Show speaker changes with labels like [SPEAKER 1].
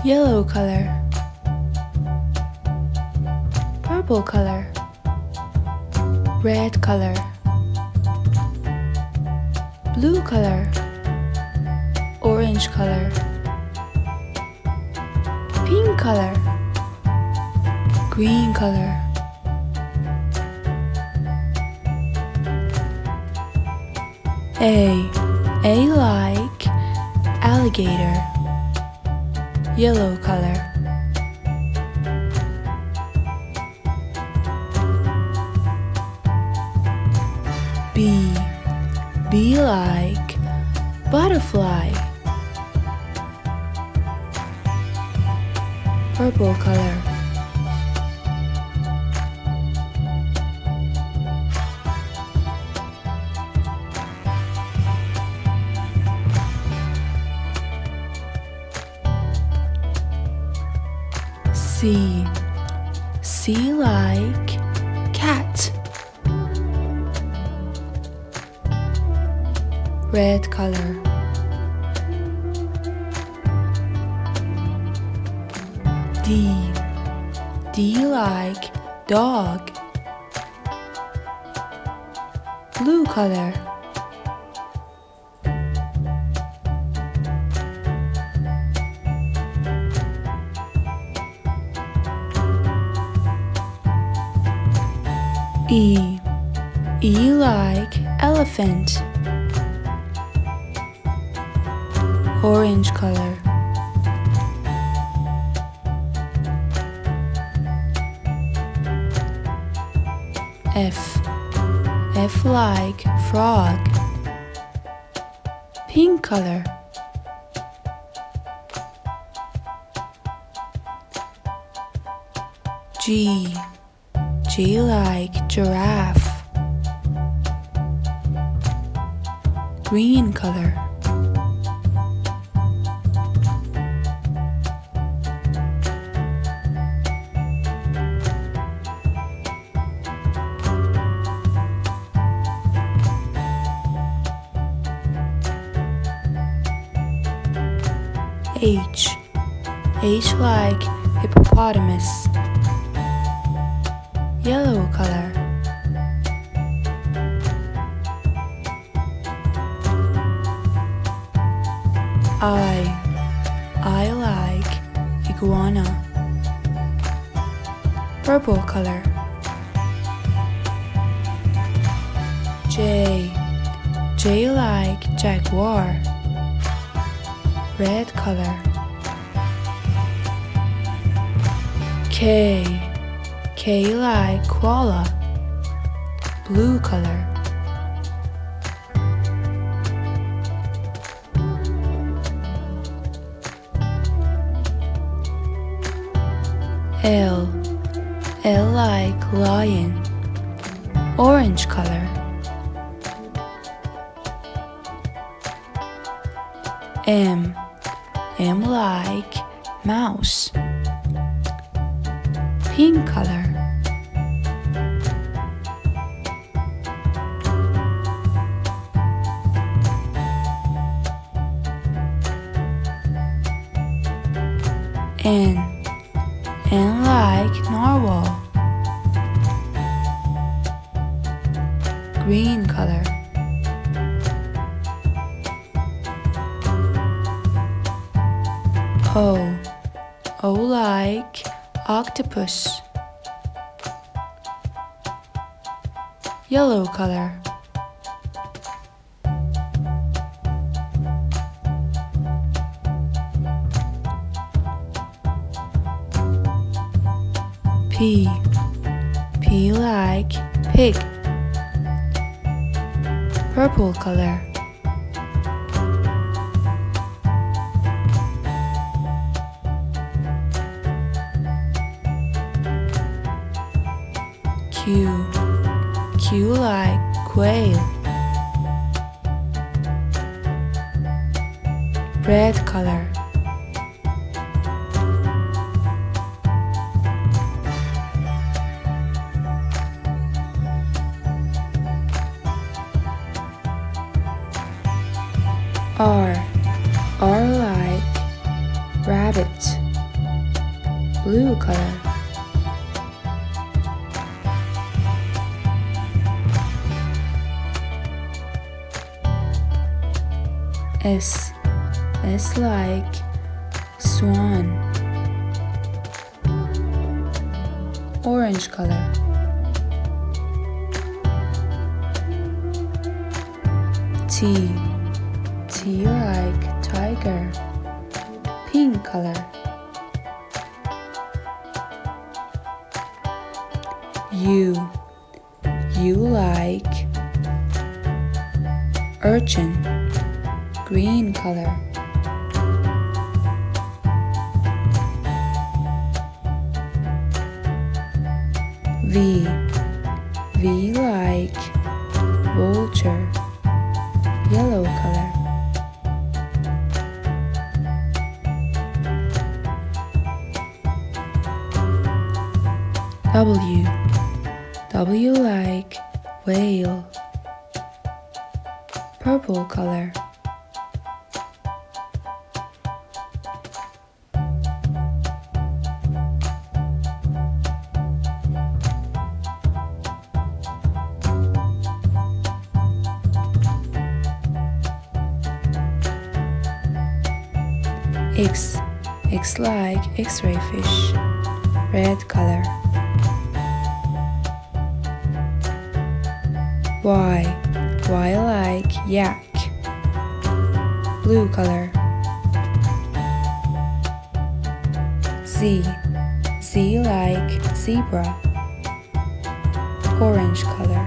[SPEAKER 1] Yellow color. Purple color. Red color. Blue color. Orange color. Pink color. Green color. A like alligator. Yellow color. B like butterfly. Purple color. C like cat. Red color. D like dog. Blue color. E like elephant. Orange color. F like frog. Pink color. G like giraffe. Green color. H like hippopotamus. Yellow color. I like iguana. Purple color. J like jaguar. Red color. K like koala. Blue color. L like lion. Orange color. M like mouse. Pink color. N like narwhal. Green color. O like octopus. Yellow color. P like pig. Purple color. Q like quail. Red color. R like rabbit. blue color. S like swan, orange color. T like tiger, pink color. U like urchin, green color. V like vulture, yellow color. W like whale, purple color. X like X-ray fish, red color. Y like yak, blue color. Z like zebra, orange color.